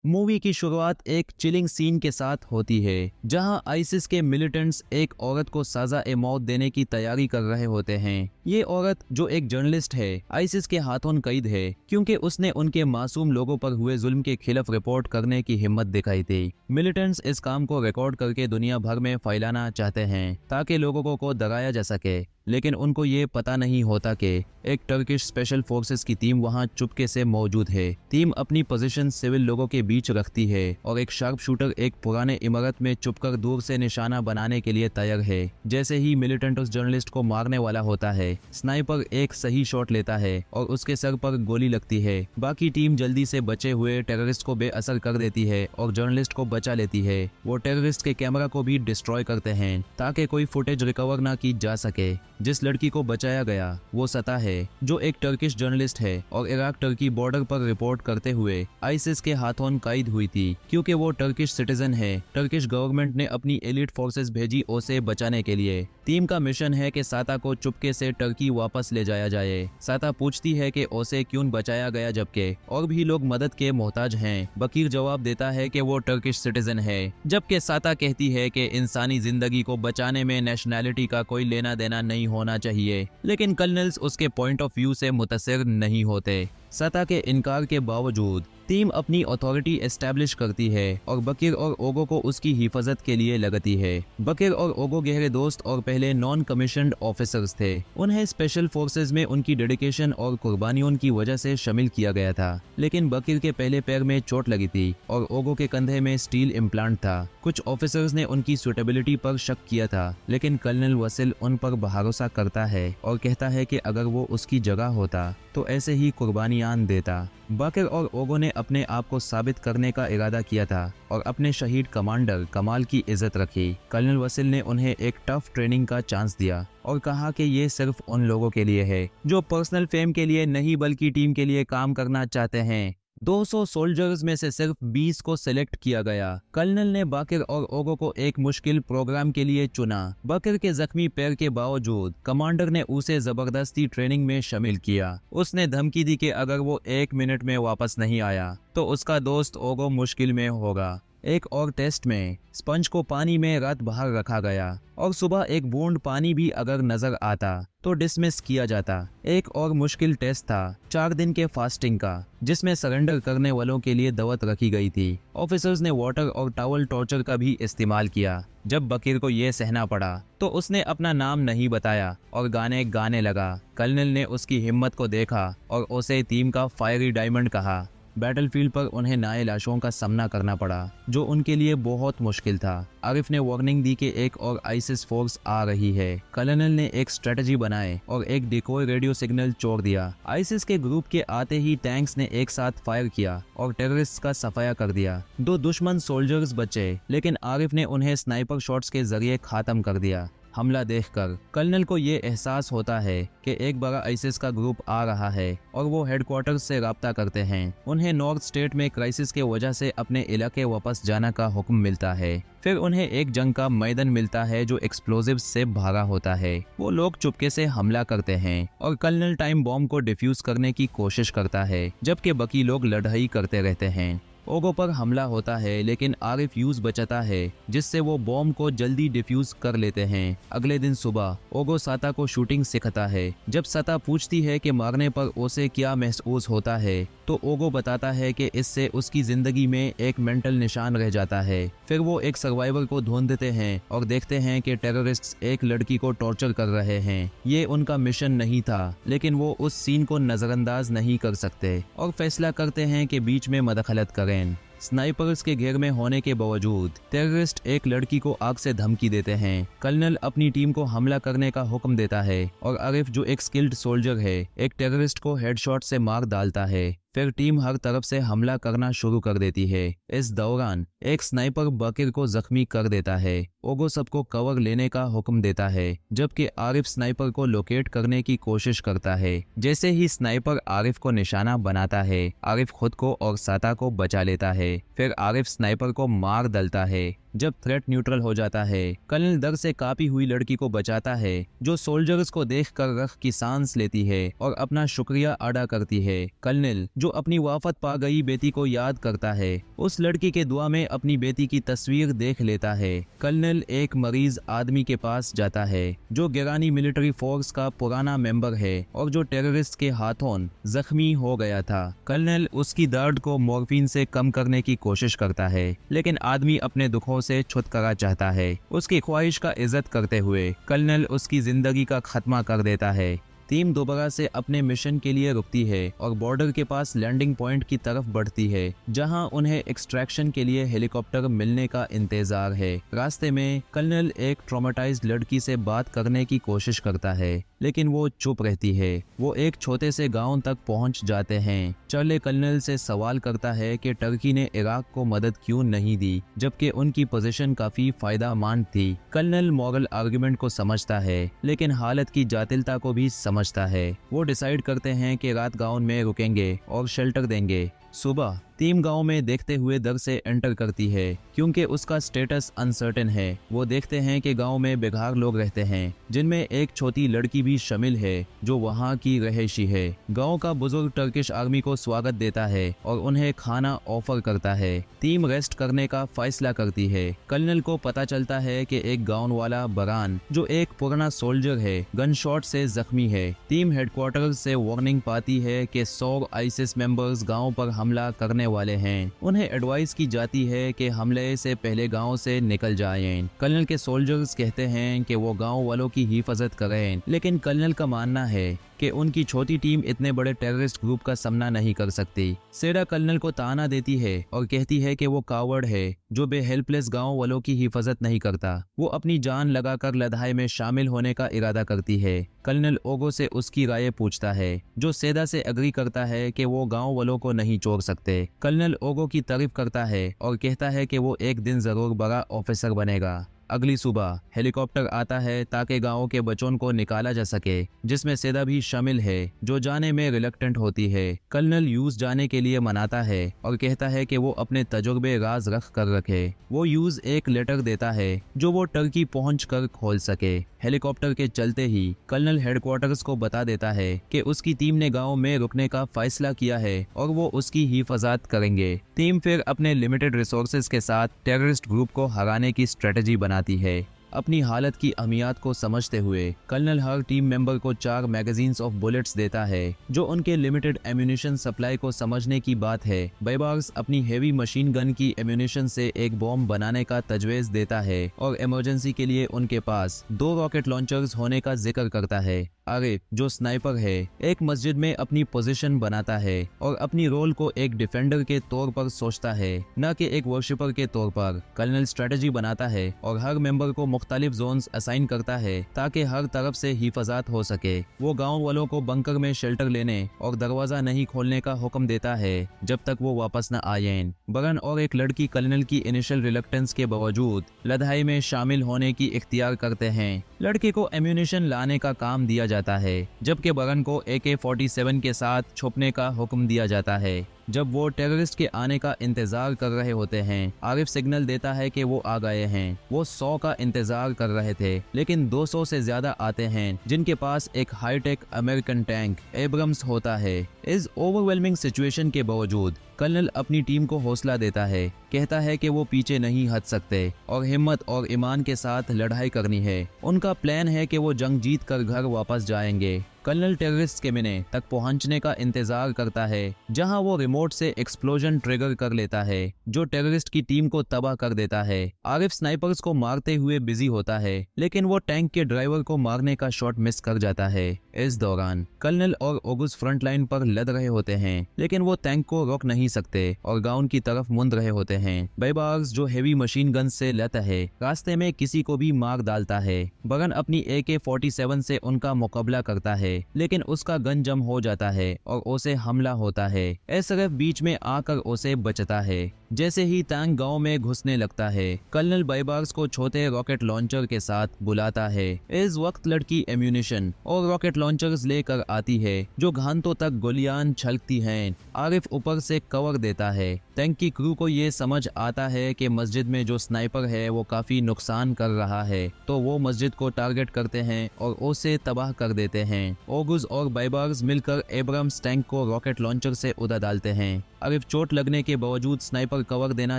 Movie की शुरुआत एक चिलिंग सीन के साथ होती है जहां आईसिस के मिलिटेंट्स एक औरत को सजा-ए मौत देने की तैयारी कर रहे होते हैं। ये औरत जो एक जर्नलिस्ट है आईसिस के हाथों कैद है क्योंकि उसने उनके मासूम लोगों पर हुए जुल्म के खिलाफ रिपोर्ट करने की हिम्मत दिखाई थी। मिलिटेंट्स इस काम को रिकॉर्ड करके दुनिया भर में फैलाना चाहते हैं ताकि लोगों को डराया जा सके, लेकिन उनको ये पता नहीं होता कि एक टर्किश स्पेशल फोर्सेस की टीम वहां चुपके से मौजूद है। टीम अपनी पोजीशन सिविल लोगों के बीच रखती है और एक शार्प शूटर एक पुराने इमारत में छुपकर दूर से निशाना बनाने के लिए तैयार है। जैसे ही मिलिटेंट उस जर्नलिस्ट को मारने वाला होता है, स्नाइपर एक सही शॉट लेता है और उसके सर पर गोली लगती है। बाकी टीम जल्दी से बचे हुए टेररिस्ट को बेअसर कर देती है और जर्नलिस्ट को बचा लेती है। वो टेररिस्ट के कैमरा को भी डिस्ट्रॉय करते हैं ताकि कोई फुटेज रिकवर ना की जा सके। जिस लड़की को बचाया गया वो सता है जो एक टर्किश जर्नलिस्ट है और इराक टर्की बॉर्डर पर रिपोर्ट करते हुए आईसिस के हाथों कैद हुई थी। क्योंकि वो टर्किश सिटीजन है, टर्किश गवर्नमेंट ने अपनी एलिट फोर्सेस भेजी उसे बचाने के लिए। टीम का मिशन है कि साता को चुपके से टर्की वापस ले जाया जाए। साता पूछती है कि उसे क्यों बचाया गया जबकि और भी लोग मदद के मोहताज हैं। बकीर जवाब देता है कि वो टर्किश सिटीजन है, जबकि साता कहती है कि इंसानी जिंदगी को बचाने में नेशनैलिटी का कोई लेना देना नहीं होना चाहिए। लेकिन कर्नल्स उसके पॉइंट ऑफ व्यू से मुतासिर नहीं होते। सता के इनकार के बावजूद टीम अपनी अथॉरिटी एस्टैब्लिश करती है और बकीर और ओगो को उसकी हिफाजत के लिए लगती है। बकीर और ओगो गहरे दोस्त और पहले नॉन कमीशन्ड ऑफिसर्स थे। उन्हें स्पेशल फोर्सेस में उनकी डेडिकेशन और कुर्बानियों की वजह से शामिल किया गया था। लेकिन बकीर के पहले पैर में चोट लगी थी और ओगो के कंधे में स्टील इम्प्लांट था। कुछ ऑफिसर्स ने उनकी सुटेबिलिटी पर शक किया था, लेकिन कर्नल वसील उन पर भरोसा करता है और कहता है कि अगर वो उसकी जगह होता तो ऐसे ही कुर्बानियां देता। बकीर और ओगो ने अपने आप को साबित करने का इरादा किया था और अपने शहीद कमांडर कमाल की इज्जत रखी। कर्नल वसील ने उन्हें एक टफ ट्रेनिंग का चांस दिया और कहा कि ये सिर्फ उन लोगों के लिए है जो पर्सनल फेम के लिए नहीं बल्कि टीम के लिए काम करना चाहते हैं। 200 सोल्जर्स में से सिर्फ 20 को सिलेक्ट किया गया। कर्नल ने बकीर और ओगो को एक मुश्किल प्रोग्राम के लिए चुना। बकीर के जख्मी पैर के बावजूद कमांडर ने उसे जबरदस्ती ट्रेनिंग में शामिल किया। उसने धमकी दी कि अगर वो 1 मिनट में वापस नहीं आया तो उसका दोस्त ओगो मुश्किल में होगा। एक और टेस्ट में स्पंज को पानी में रात बाहर रखा गया और सुबह एक बूंद पानी भी अगर नजर आता तो डिसमिस किया जाता। एक और मुश्किल टेस्ट था 4 दिन के फास्टिंग का, जिसमें सरेंडर करने वालों के लिए दावत रखी गई थी। ऑफिसर्स ने वाटर और टॉवल टॉर्चर का भी इस्तेमाल किया। जब बकीर को ये सहना पड़ा तो उसने अपना नाम नहीं बताया और गाने गाने लगा। कर्नल ने उसकी हिम्मत को देखा और उसे टीम का फायरी डायमंड कहा। बैटलफील्ड पर उन्हें नए लाशों का सामना करना पड़ा जो उनके लिए बहुत मुश्किल था। आरिफ ने वार्निंग दी कि एक और आईसिस फोर्स आ रही है। कर्नल ने एक स्ट्रेटजी बनाए और एक डिकोय रेडियो सिग्नल छोड़ दिया। आईसिस के ग्रुप के आते ही टैंक्स ने एक साथ फायर किया और टेररिस्ट का सफाया कर दिया। 2 दुश्मन सोल्जर्स बचे, लेकिन आरिफ ने उन्हें स्नाइपर शॉट्स के जरिए खत्म कर दिया। हमला देखकर कर्नल को ये एहसास होता है कि एक बड़ा आईसिस का ग्रुप आ रहा है और वो हेडक्वार्टर्स से राब्ता करते हैं। उन्हें नॉर्थ स्टेट में क्राइसिस के वजह से अपने इलाके वापस जाने का हुक्म मिलता है। फिर उन्हें एक जंग का मैदान मिलता है जो एक्सप्लोजिव्स से भरा होता है। वो लोग चुपके से हमला करते हैं और कर्नल टाइम बॉम्ब को डिफ्यूज करने की कोशिश करता है, जबकि बाकी लोग लड़ाई करते रहते हैं। ओगो पर हमला होता है, लेकिन आरिफ यूज बचाता है जिससे वो बॉम्ब को जल्दी डिफ्यूज कर लेते हैं। अगले दिन सुबह ओगो साता को शूटिंग सिखाता है। जब साता पूछती है कि मारने पर उसे क्या महसूस होता है तो ओगो बताता है कि इससे उसकी जिंदगी में एक मेंटल निशान रह जाता है। फिर वो एक सर्वाइवर को ढूंढते हैं और देखते हैं कि टेररिस्ट्स एक लड़की को टॉर्चर कर रहे हैं। ये उनका मिशन नहीं था, लेकिन वो उस सीन को नजरअंदाज नहीं कर सकते और फैसला करते हैं कि बीच में मदखलत करें। स्नाइपर्स के घेर में होने के बावजूद टेररिस्ट एक लड़की को आग से धमकी देते हैं। कर्नल अपनी टीम को हमला करने का हुक्म देता है और आरिफ जो एक स्किल्ड सोल्जर है एक टेररिस्ट को हेडशॉट से मार डालता है। फिर टीम हर तरफ से हमला करना शुरू कर देती है। इस दौरान एक स्नाइपर बकीर को जख्मी कर देता है। ओगो सबको कवर लेने का हुक्म देता है, जबकि आरिफ स्नाइपर को लोकेट करने की कोशिश करता है। जैसे ही स्नाइपर आरिफ को निशाना बनाता है, आरिफ खुद को और साता को बचा लेता है। फिर आरिफ स्नाइपर को मार डालता है। जब थ्रेट न्यूट्रल हो जाता है, कर्नल दर से कापी हुई लड़की को बचाता है, जो सोल्जर्स को देखकर रख की सांस लेती है और अपना शुक्रिया अदा करती है। कर्नल, जो अपनी वाफत पा गई बेटी को याद करता है, उस लड़की के दुआ में अपनी बेटी की तस्वीर देख लेता है। कर्नल एक मरीज आदमी के पास जाता है जो गिरानी मिलिट्री फोर्स का पुराना मेंबर है और जो टेररिस्ट के हाथों जख्मी हो गया था। कर्नल उसकी दर्द को मॉर्फिन से कम करने की कोशिश करता है, लेकिन आदमी अपने दुखों से छुटकारा चाहता है। उसकी ख्वाहिश का इज्जत करते हुए कर्नल उसकी जिंदगी का खात्मा कर देता है। टीम दोबारा से अपने मिशन के लिए रुकती है और बॉर्डर के पास लैंडिंग पॉइंट की तरफ बढ़ती है, जहां उन्हें एक्सट्रैक्शन के लिए हेलीकॉप्टर मिलने का इंतजार है। रास्ते में कर्नल एक ट्रॉमेटाइज्ड लड़की से बात करने की कोशिश करता है, लेकिन वो चुप रहती है। वो एक छोटे से गांव तक पहुंच जाते हैं। चार्ली कर्नल से सवाल करता है कि टर्की ने इराक को मदद क्यों नहीं दी, जबकि उनकी पोजीशन काफी फायदेमंद थी। कर्नल मॉरल आर्गुमेंट को समझता है, लेकिन हालत की जातिलता को भी समझता है। वो डिसाइड करते हैं कि रात गांव में रुकेंगे और शेल्टर देंगे। सुबह टीम गांव में देखते हुए दर से एंटर करती है, क्योंकि उसका स्टेटस अनसर्टेन है। वो देखते हैं कि गांव में बेघर लोग रहते हैं, जिनमें एक छोटी लड़की भी शामिल है जो वहां की रहायशी है। गांव का बुजुर्ग टर्किश आर्मी को स्वागत देता है और उन्हें खाना ऑफर करता है। टीम रेस्ट करने का फैसला करती है। कर्नल को पता चलता है कि एक गांव वाला बरान, जो एक पुराना सोल्जर है, गन शॉट से जख्मी है। टीम हेडक्वार्टर से वार्निंग पाती है कि 100 आईसिस मेंबर्स गांव पर हमला करने वाले हैं। उन्हें एडवाइस की जाती है कि हमले से पहले गांव से निकल जाएं। कर्नल के सोल्जर्स कहते हैं कि वो गांव वालों की हिफाजत करें, लेकिन कर्नल का मानना है कि उनकी छोटी टीम इतने बड़े टेररिस्ट ग्रुप का सामना नहीं कर सकती। सेरा कर्नल को ताना देती है और कहती है कि वो कावर्ड है जो हेल्पलेस गांव वालों की हिफाजत नहीं करता। वो अपनी जान लगाकर लड़ाई में शामिल होने का इरादा करती है। कर्नल ओगो से उसकी राय पूछता है, जो सेदा से एग्री करता है कि वो गांव वालों को नहीं छोड़ सकते। कर्नल ओगो की तारीफ करता है और कहता है कि वो एक दिन जरूर बड़ा ऑफिसर बनेगा। अगली सुबह हेलीकॉप्टर आता है ताकि गांव के बच्चों को निकाला जा सके, जिसमें सेदा भी शामिल है, जो जाने में रिलक्टेंट होती है। कर्नल यूज जाने के लिए मनाता है और कहता है कि वो अपने तजुर्बे राज रख कर रखे। वो यूज एक लेटर देता है जो वो टर्की पहुँच कर खोल सके। हेलीकॉप्टर के चलते ही कर्नल हेडक्वार्टर्स को बता देता है कि उसकी टीम ने गांव में रुकने का फैसला किया है और वो उसकी हिफाजत करेंगे। टीम फिर अपने लिमिटेड रिसोर्सेज के साथ टेररिस्ट ग्रुप को हराने की स्ट्रेटेजी बनाती है। अपनी हालत की अहमियत को समझते हुए कर्नल हर टीम मेंबर को 4 मैगजीन्स ऑफ बुलेट्स देता है, जो उनके लिमिटेड एम्यूनिशन सप्लाई को समझने की बात है। बैबार्स अपनी हेवी मशीन गन की एम्यूनिशन से एक बॉम्ब बनाने का तजवीज देता है और इमरजेंसी के लिए उनके पास 2 रॉकेट लॉन्चर्स होने का जिक्र करता है। आरिफ, जो स्नाइपर है, एक मस्जिद में अपनी पोजीशन बनाता है और अपनी रोल को एक डिफेंडर के तौर पर सोचता है, न कि एक वर्शिपर के तौर पर। कर्नल स्ट्रेटेजी बनाता है और हर मेंबर को मुख्तलिफ जोन्स असाइन करता है ताकि हर तरफ से हिफाजत हो सके। वो गांव वालों को बंकर में शेल्टर लेने और दरवाजा नहीं खोलने का हुक्म देता है जब तक वो वापस न आए। बरन और एक लड़की कर्नल की इनिशियल रिलक्टेंस के बावजूद लड़ाई में शामिल होने की इख्तियार करते हैं। लड़के को एम्यूनिशन लाने का काम दिया जाता है, जबकि बरन को AK-47 के साथ छुपने का हुक्म दिया जाता है। जब वो टेररिस्ट के आने का इंतजार कर रहे होते हैं, आरिफ सिग्नल देता है कि वो आ गए हैं। वो 100 का इंतजार कर रहे थे, लेकिन 200 से ज्यादा आते हैं, जिनके पास एक हाईटेक अमेरिकन टैंक एब्रम्स होता है। इस ओवरवेलमिंग सिचुएशन के बावजूद कर्नल अपनी टीम को हौसला देता है, कहता है कि वो पीछे नहीं हट सकते और हिम्मत और ईमान के साथ लड़ाई करनी है। उनका प्लान है कि वो जंग जीत कर घर वापस जाएंगे। कर्नल टेररिस्ट के मिने तक पहुंचने का इंतजार करता है, जहां वो रिमोट से एक्सप्लोजन ट्रिगर कर लेता है, जो टेररिस्ट की टीम को तबाह कर देता है। आरिफ स्नाइपर्स को मारते हुए बिजी होता है, लेकिन वो टैंक के ड्राइवर को मारने का शॉट मिस कर जाता है। इस दौरान कर्नल और ओगुस फ्रंट लाइन पर लड़ रहे होते हैं, लेकिन वो टैंक को रोक नहीं सकते और गाउन की तरफ मुड़ रहे होते हैं। बैबार्स, जो हेवी मशीन गन से लेता है, रास्ते में किसी को भी मार डालता है। बरन अपनी AK-47 से उनका मुकाबला करता है, लेकिन उसका गन जम हो जाता है और उसे हमला होता है। एसआरएफ बीच में आकर उसे बचता है। जैसे ही टैंक गांव में घुसने लगता है, कर्नल बाइबार्स को छोटे रॉकेट लॉन्चर के साथ बुलाता है। इस वक्त लड़की एम्यूनिशन और रॉकेट लॉन्चर्स लेकर आती है जो घंटों तक गोलियां छलकती हैं। आरिफ ऊपर से कवर देता है। टैंक की क्रू को ये समझ आता है कि मस्जिद में जो स्नाइपर है वो काफी नुकसान कर रहा है, तो वो मस्जिद को टारगेट करते हैं और उसे तबाह कर देते हैं। ओगुज और बाइबार्स मिलकर एब्राम्स टैंक को रॉकेट लॉन्चर से उड़ा डालते हैं। आरिफ चोट लगने के बावजूद स्नाइपर कवर देना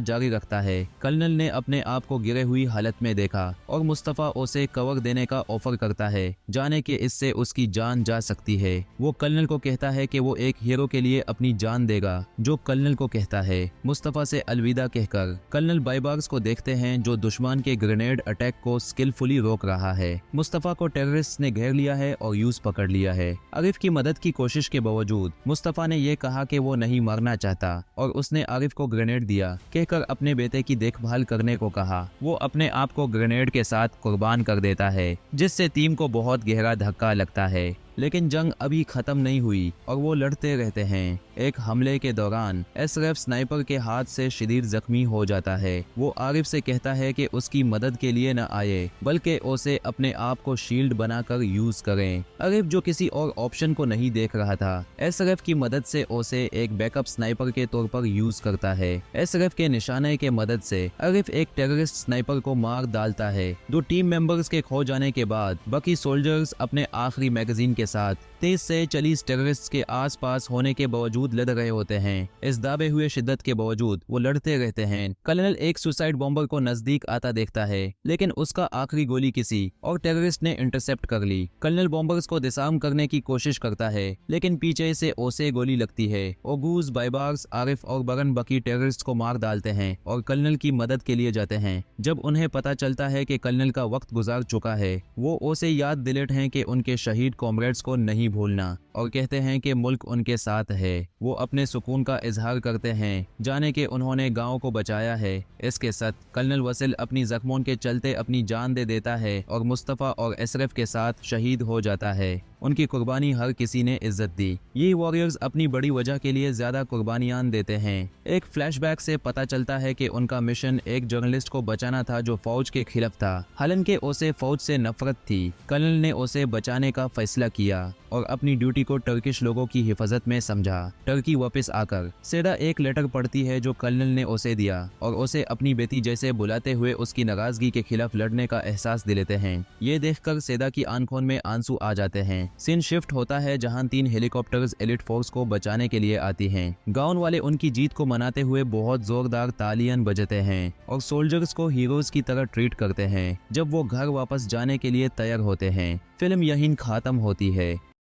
जारी रखता है। कर्नल ने अपने आप को गिरे हुई हालत में देखा और मुस्तफा उसे कवर देने का ऑफर करता है, जाने कि इससे उसकी जान जा सकती है। वो कर्नल को कहता है कि वो एक हीरो के लिए अपनी जान देगा, जो कर्नल को कहता है। मुस्तफा से अलविदा कहकर कर्नल बाइबार्स को देखते हैं जो दुश्मन के ग्रेनेड अटैक को स्किलफुली रोक रहा है। मुस्तफा को टेररिस्ट ने घेर लिया है और यूज पकड़ लिया है। आरिफ की मदद की कोशिश के बावजूद मुस्तफा ने ये कहा कि वो नहीं मरना चाहता और उसने आरिफ को ग्रेनेड दिया, कहकर अपने बेटे की देखभाल करने को कहा। वो अपने आप को ग्रेनेड के साथ कुर्बान कर देता है, जिससे टीम को बहुत गहरा धक्का लगता है। लेकिन जंग अभी खत्म नहीं हुई और वो लड़ते रहते हैं। एक हमले के दौरान एसआरएफ स्नाइपर के हाथ से शदीद जख्मी हो जाता है। वो आरिफ से कहता है कि उसकी मदद के लिए न आए, बल्कि उसे अपने आप को शील्ड बनाकर यूज करें। आरिफ जो किसी और ऑप्शन को नहीं देख रहा था, एसआरएफ की मदद से उसे एक बैकअप स्नाइपर के तौर पर यूज करता है। एसआरएफ के निशाने के मदद से आरिफ एक टेररिस्ट स्नाइपर को मार डालता है। दो टीम मेंबर्स के खो जाने के बाद बाकी सोल्जर्स अपने आखिरी मैगजीन के साथ तेज से चली टेररिस्ट के आसपास होने के बावजूद लड़ रहे होते हैं। इस दावे हुए शिद्दत के बावजूद वो लड़ते रहते हैं। कर्नल एक सुसाइड बॉम्बर को नजदीक आता देखता है, लेकिन उसका आखिरी गोली किसी और टेररिस्ट ने इंटरसेप्ट कर ली। कर्नल बॉम्बर्स को डिसआर्म करने की कोशिश करता है, लेकिन पीछे से उसे गोली लगती है। ओगूज, बाइबार्स, आरिफ और बरन बाकी टेररिस्ट को मार डालते हैं और कर्नल की मदद के लिए जाते हैं। जब उन्हें पता चलता है कि कर्नल का वक्त गुजार चुका है, वो उसे याद दिलाते हैं कि उनके शहीद कॉमरेड्स को नहीं भूलना और कहते हैं कि मुल्क उनके साथ है। वो अपने सुकून का इजहार करते हैं, जाने के उन्होंने गांव को बचाया है। इसके साथ कर्नल वसील अपनी जख्मों के चलते अपनी जान दे देता है और मुस्तफा और एसआरएफ के साथ शहीद हो जाता है। उनकी कुर्बानी हर किसी ने इज्जत दी। ये वॉरियर्स अपनी बड़ी वजह के लिए ज्यादा कुर्बानियां देते हैं। एक फ्लैशबैक से पता चलता है कि उनका मिशन एक जर्नलिस्ट को बचाना था जो फौज के खिलाफ था। हालांकि उसे फौज से नफरत थी, कर्नल ने उसे बचाने का फैसला किया और अपनी ड्यूटी को टर्किश लोगों की हिफाजत में समझा। टर्की वापस आकर सेदा एक लेटर पढ़ती है जो कर्नल ने उसे दिया और उसे अपनी बेटी जैसे बुलाते हुए उसकी नाराजगी के खिलाफ लड़ने का एहसास दिलाते हैं। ये देखकर सेदा की आंखों में आंसू आ जाते हैं। सीन शिफ्ट होता है जहां 3 हेलीकॉप्टर्स एलिट फोर्स को बचाने के लिए आती हैं। गांव वाले उनकी जीत को मनाते हुए बहुत जोरदार तालियां बजाते हैं और सोल्जर्स को हीरोज की तरह ट्रीट करते हैं। जब वो घर वापस जाने के लिए तैयार होते हैं, फिल्म यहीं खत्म होती है।